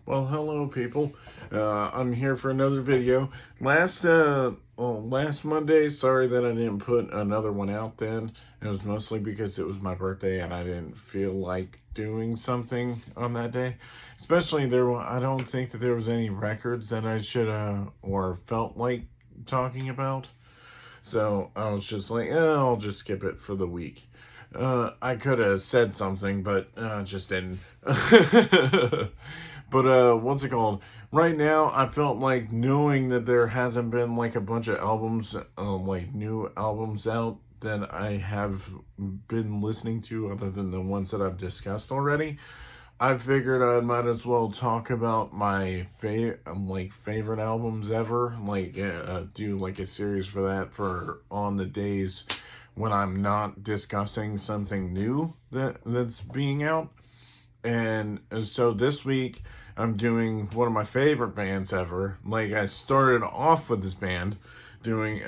Well, hello, people. I'm here for another video. Last Monday, sorry that I didn't put another one out then. It was mostly because it was my birthday and I didn't feel like doing something on that day. Especially I don't think that there was any records that I should or felt like talking about. So I was just like, I'll just skip it for the week. I could have said something, but just didn't. But what's it called? Right now, I felt like knowing that there hasn't been like a bunch of albums, like new albums out that I have been listening to, other than the ones that I've discussed already. I figured I might as well talk about my favorite albums ever. Do like a series for that for on the days when I'm not discussing something new that's being out. And so this week I'm doing one of my favorite bands ever. Like I started off with this band doing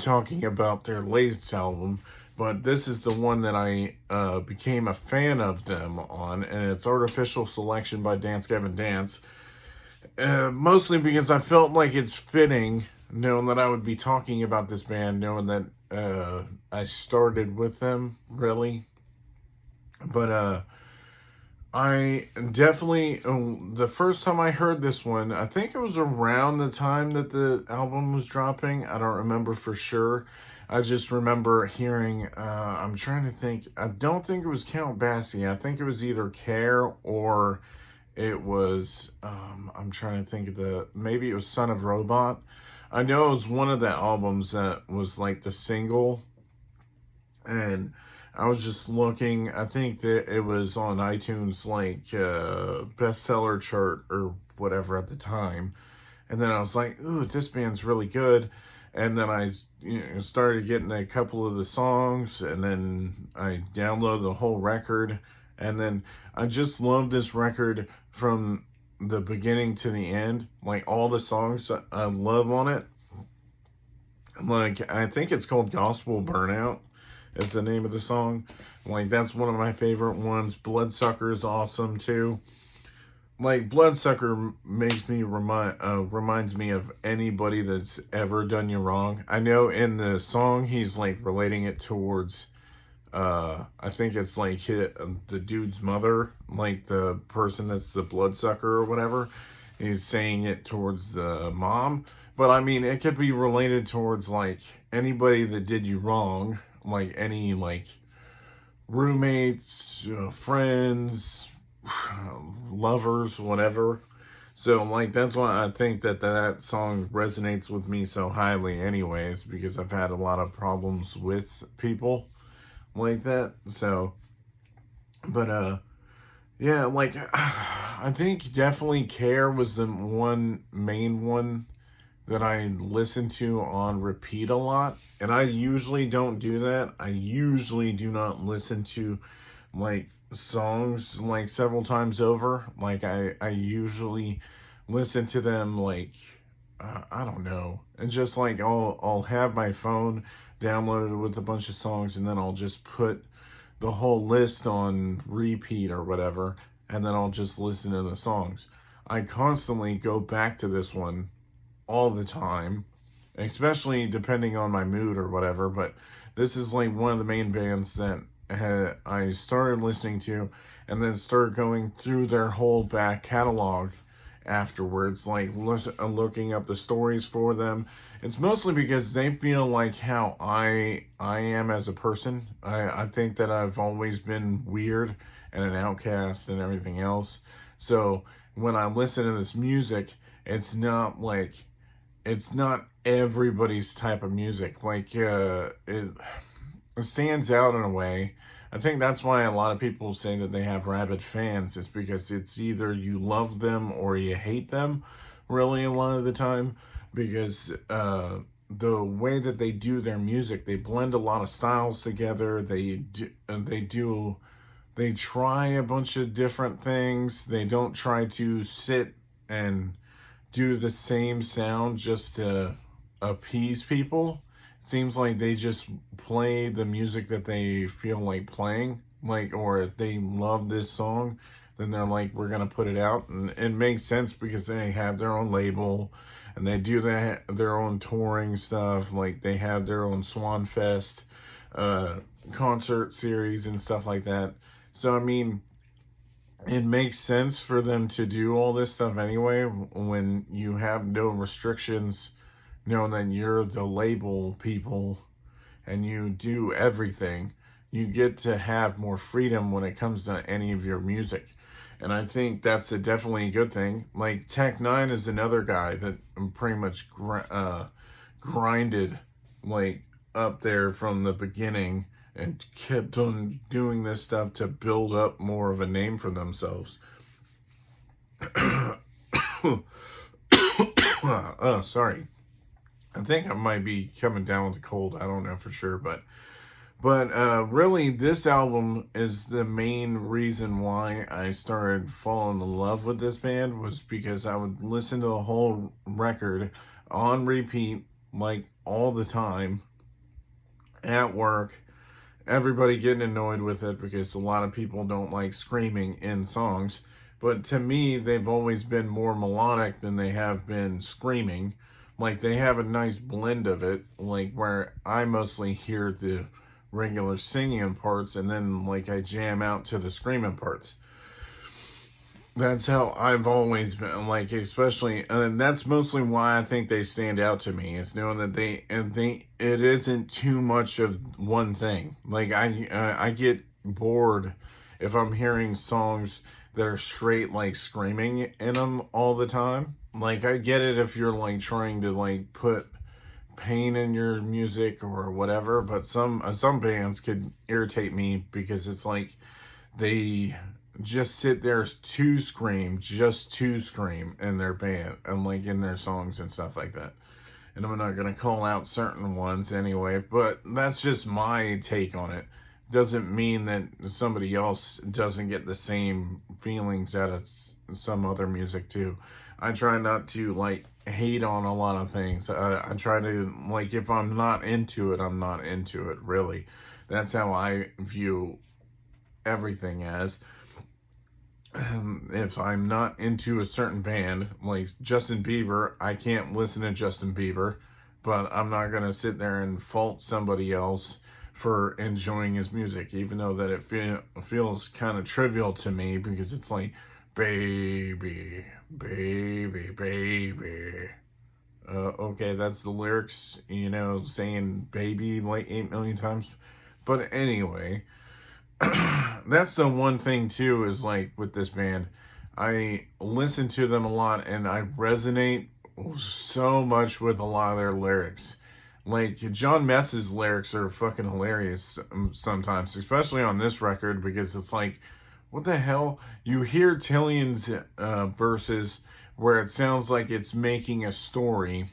talking about their latest album, but this is the one that I became a fan of them on, and it's Artificial Selection by Gavin. Mostly because I felt like it's fitting, knowing that I would be talking about this band, knowing that I started with them, really. But I definitely, the first time I heard this one, I think it was around the time that the album was dropping. I don't remember for sure. I just remember hearing, I'm trying to think, I don't think it was Count Basie. I think it was either Care or it was, I'm trying to think of maybe it was Son of Robot. I know it was one of the albums that was like the single, and I was just looking. I think that it was on iTunes, like bestseller chart or whatever at the time. And then I was like, "Ooh, this band's really good." And then I, started getting a couple of the songs, and then I downloaded the whole record. And then I just love this record from the beginning to the end. Like all the songs I love on it. Like I think it's called Gospel Burnout is the name of the song. Like that's one of my favorite ones. Bloodsucker is awesome too. Like Bloodsucker makes me reminds me of anybody that's ever done you wrong. I know in the song he's like relating it towards I think it's like the dude's mother, like the person that's the bloodsucker or whatever. He's saying it towards the mom, but I mean it could be related towards like anybody that did you wrong, like any like roommates, friends, lovers, whatever. So like that's why I think that song resonates with me so highly anyways, because I've had a lot of problems with people like that. So but yeah, like I think definitely Care was the one main one that I listen to on repeat a lot. And I usually don't do that. I usually do not listen to like songs like several times over. Like I usually listen to them like I don't know. And just like I'll have my phone downloaded with a bunch of songs, and then I'll just put the whole list on repeat or whatever, and then I'll just listen to the songs. I constantly go back to this one all the time, especially depending on my mood or whatever. But this is like one of the main bands that I started listening to, and then started going through their whole back catalog afterwards, like looking up the stories for them. It's mostly because they feel like how I am as a person. I think that I've always been weird and an outcast and everything else. So when I listen to this music, it's not everybody's type of music. Like it stands out in a way. I think that's why a lot of people say that they have rabid fans. It's because it's either you love them or you hate them, really, a lot of the time. Because the way that they do their music, they blend a lot of styles together. They try a bunch of different things. They don't try to sit and do the same sound just to appease people. It seems like they just play the music that they feel like playing, like, or if they love this song, then they're like, we're gonna put it out, and it makes sense because they have their own label, and they do their own touring stuff. Like they have their own Swan Fest concert series and stuff like that. So I mean, it makes sense for them to do all this stuff anyway when you have no restrictions, knowing that you're the label people and you do everything. You get to have more freedom when it comes to any of your music. And I think that's definitely a good thing. Like Tech Nine is another guy that pretty much grinded like up there from the beginning and kept on doing this stuff to build up more of a name for themselves. Oh, sorry. I think I might be coming down with a cold. I don't know for sure, but really, this album is the main reason why I started falling in love with this band, was because I would listen to the whole record on repeat, like all the time, at work. Everybody getting annoyed with it because a lot of people don't like screaming in songs. But to me, they've always been more melodic than they have been screaming. Like they have a nice blend of it, like where I mostly hear the regular singing parts and then like I jam out to the screaming parts. That's how I've always been, like, especially, and that's mostly why I think they stand out to me, is knowing that it isn't too much of one thing. Like I get bored if I'm hearing songs that are straight like screaming in them all the time. Like I get it if you're like trying to like put pain in your music or whatever, but some bands could irritate me because it's like they just sit there just to scream in their band and like in their songs and stuff like that. And I'm not gonna call out certain ones anyway, but that's just my take on it. Doesn't mean that somebody else doesn't get the same feelings out of some other music too. I try not to like hate on a lot of things. I try to, like, if I'm not into it, I'm not into it, really. That's how I view everything as. If I'm not into a certain band, like Justin Bieber, I can't listen to Justin Bieber, but I'm not going to sit there and fault somebody else for enjoying his music, even though that it feels kind of trivial to me because it's like, baby, baby, baby. Okay, that's the lyrics, saying baby like 8 million times. But anyway, that's the one thing too, is like with this band, I listen to them a lot and I resonate so much with a lot of their lyrics. Like John Mess's lyrics are fucking hilarious sometimes, especially on this record, because it's like, what the hell? You hear Tillion's verses where it sounds like it's making a story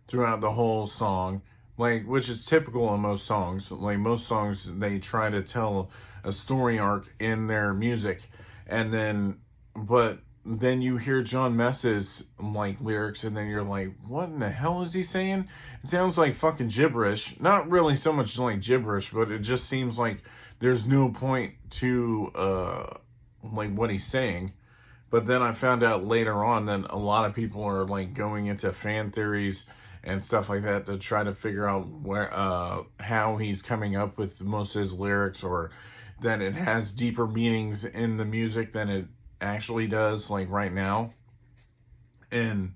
throughout the whole song, like, which is typical in most songs. Like most songs, they try to tell a story arc in their music, and but then you hear John Mess's like lyrics, and then you're like, what in the hell is he saying? It sounds like fucking gibberish. Not really so much like gibberish, but it just seems like there's no point to like what he's saying. But then I found out later on that a lot of people are like going into fan theories and stuff like that to try to figure out where how he's coming up with most of his lyrics, or that it has deeper meanings in the music than it actually does, like right now. And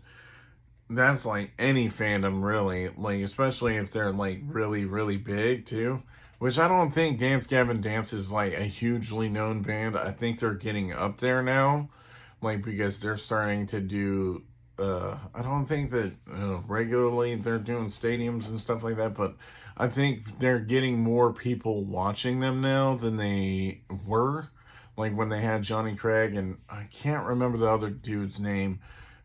that's like any fandom, really, like especially if they're like really, really big too. Which I don't think Dance Gavin Dance is like a hugely known band. I think they're getting up there now, like because they're starting to do I don't think that regularly they're doing stadiums and stuff like that, but I think they're getting more people watching them now than they were, like when they had Johnny Craig, and I can't remember the other dude's name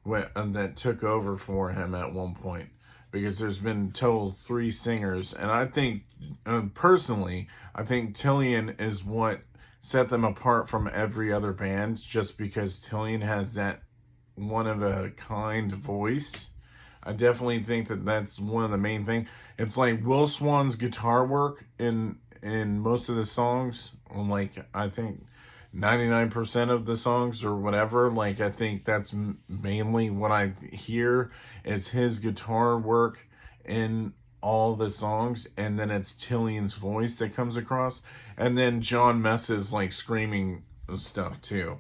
that took over for him at one point, because there's been total 3 singers, and I think personally, I think Tillion is what set them apart from every other band, just because Tillion has that one of a kind voice. I definitely think that that's one of the main things. It's like Will Swan's guitar work in most of the songs. Like I think 99% of the songs or whatever. Like, I think that's mainly what I hear is his guitar work in all the songs, and then it's Tillian's voice that comes across, and then John Mess's like screaming stuff too.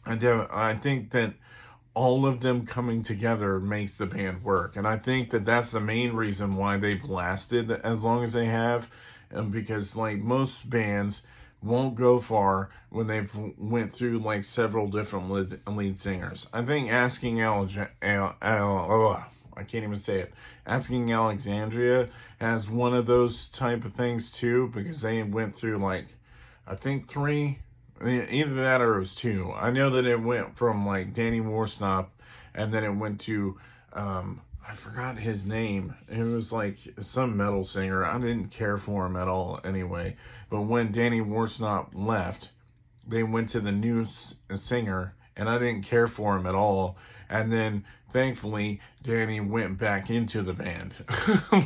I think that all of them coming together makes the band work, and I think that that's the main reason why they've lasted as long as they have, because like most bands won't go far when they've went through like several different lead singers. I think I can't even say it. Asking Alexandria has one of those type of things too, because they went through like, I think three, either that or it was two. I know that it went from like Danny Worsnop, and then it went to, I forgot his name. It was like some metal singer. I didn't care for him at all anyway. But when Danny Worsnop left, they went to the new singer, and I didn't care for him at all. And then thankfully Danny went back into the band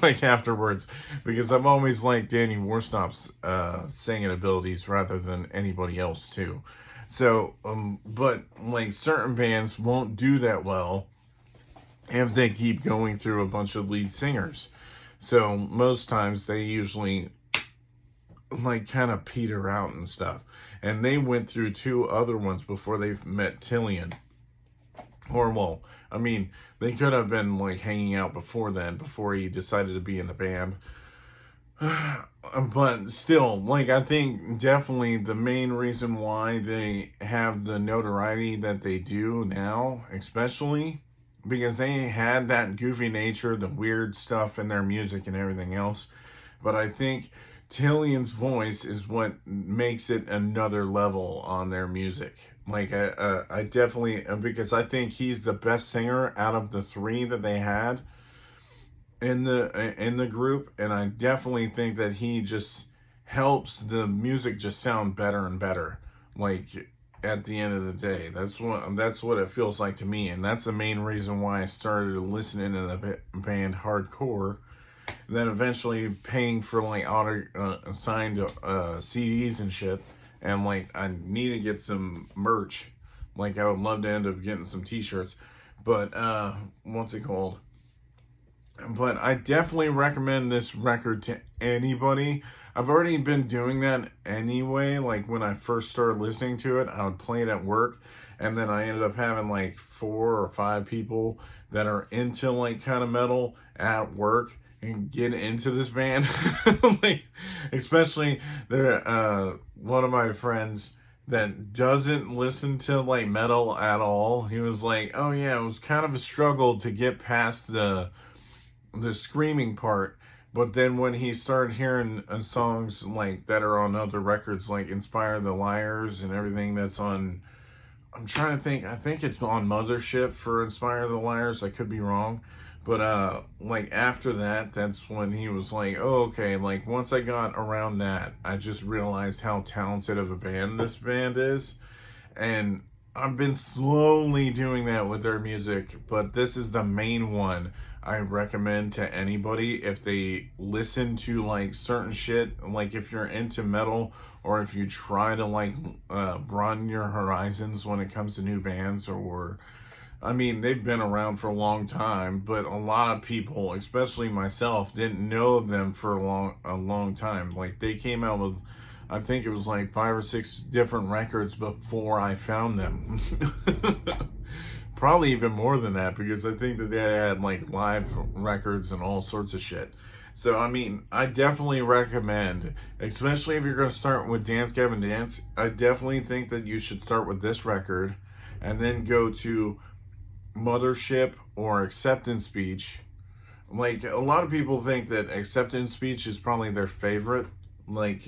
like afterwards, because I've always liked Danny Worsnop's singing abilities rather than anybody else too. So but like certain bands won't do that well if they keep going through a bunch of lead singers. So most times they usually like kind of peter out and stuff. And they went through two other ones before they met Tillian. Or, well, I mean, they could have been like hanging out before then, before he decided to be in the band. But still, like, I think definitely the main reason why they have the notoriety that they do now, especially because they had that goofy nature, the weird stuff in their music and everything else. But I think Tillian's voice is what makes it another level on their music. Like, I definitely, because I think he's the best singer out of the three that they had in the group, and I definitely think that he just helps the music just sound better and better. Like, at the end of the day, that's what it feels like to me, and that's the main reason why I started listening to the band hardcore. Then eventually paying for like signed CDs and shit, and like I need to get some merch. Like I would love to end up getting some t-shirts, but what's it called? But I definitely recommend this record to anybody. I've already been doing that anyway. Like when I first started listening to it, I would play it at work, and then I ended up having like 4 or 5 people that are into like kind of metal at work and get into this band. Like, especially there, one of my friends that doesn't listen to like metal at all. He was like, "Oh yeah, it was kind of a struggle to get past the screaming part." But then when he started hearing songs like that are on other records, like Inspire the Liars and everything that's on, I'm trying to think, I think it's on Mothership for Inspire the Liars, I could be wrong. But like after that, that's when he was like, oh, okay, like once I got around that, I just realized how talented of a band this band is. And I've been slowly doing that with their music, but this is the main one I recommend to anybody if they listen to like certain shit, like if you're into metal, or if you try to like broaden your horizons when it comes to new bands. Or I mean, they've been around for a long time, but a lot of people, especially myself, didn't know of them for a long time. Like they came out with, I think it was like 5 or 6 different records before I found them. Probably even more than that, because I think that they had like live records and all sorts of shit. So, I mean, I definitely recommend, especially if you're going to start with Dance Gavin Dance, I definitely think that you should start with this record and then go to Mothership or Acceptance Speech. Like, a lot of people think that Acceptance Speech is probably their favorite. Like,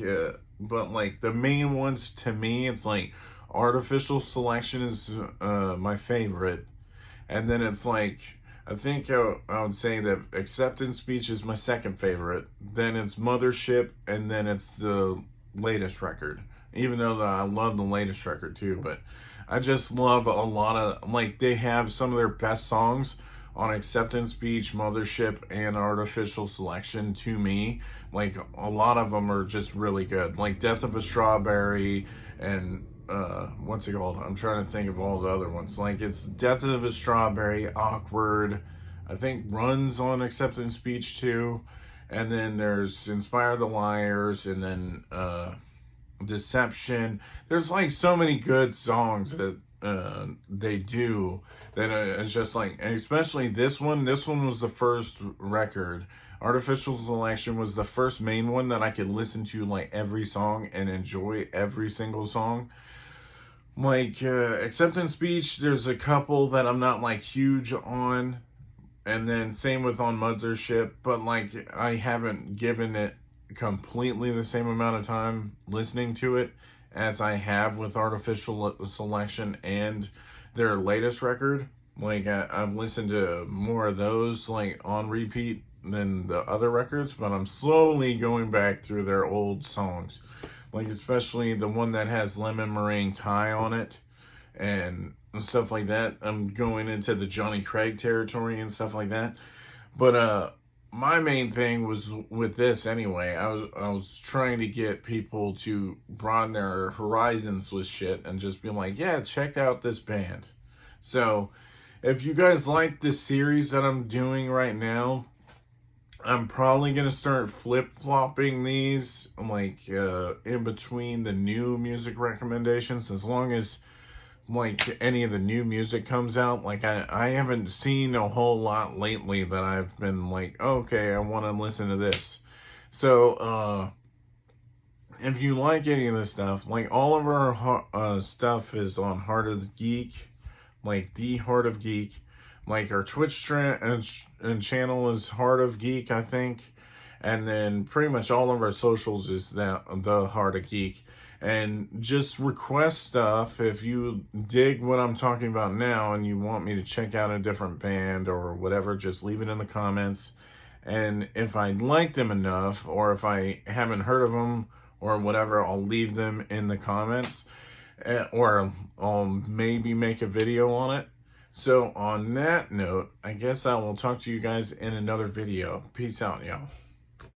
but like the main ones to me, it's like Artificial Selection is my favorite, and then it's like I think I would say that Acceptance Speech is my second favorite. Then it's Mothership, and then it's the latest record. Even though I love the latest record too, but I just love a lot of, like, they have some of their best songs on Acceptance Speech, Mothership, and Artificial Selection to me. Like, a lot of them are just really good. Like Death of a Strawberry and what's it called? I'm trying to think of all the other ones. Like, it's Death of a Strawberry, Awkward, I think Runs on Acceptance Speech too. And then there's Inspire the Liars, and then Deception. There's like so many good songs that they do that it's just like, and especially this one. This one was the first record. Artificial Selection was the first main one that I could listen to like every song and enjoy every single song. Like Acceptance Speech, there's a couple that I'm not like huge on, and then same with on Mothership, but like I haven't given it completely the same amount of time listening to it as I have with Artificial Selection and their latest record. Like I've listened to more of those like on repeat than the other records, but I'm slowly going back through their old songs, like especially the one that has Lemon Meringue Tie on it and stuff like that. I'm going into the Johnny Craig territory and stuff like that. But my main thing was with this anyway. I was trying to get people to broaden their horizons with shit and just be like, yeah, check out this band. So if you guys like this series that I'm doing right now, I'm probably gonna start flip-flopping these like in between the new music recommendations, as long as like any of the new music comes out. Like I haven't seen a whole lot lately that I've been like, okay, I want to listen to this. So if you like any of this stuff, like all of our stuff is on Heart of the Geek, like the Heart of Geek. Like our Twitch and channel is Heart of Geek, I think. And then pretty much all of our socials is the Heart of Geek. And just request stuff if you dig what I'm talking about now and you want me to check out a different band or whatever, just leave it in the comments. And if I like them enough, or if I haven't heard of them or whatever, I'll leave them in the comments. Or I'll maybe make a video on it. So on that note, I guess I will talk to you guys in another video. Peace out, y'all.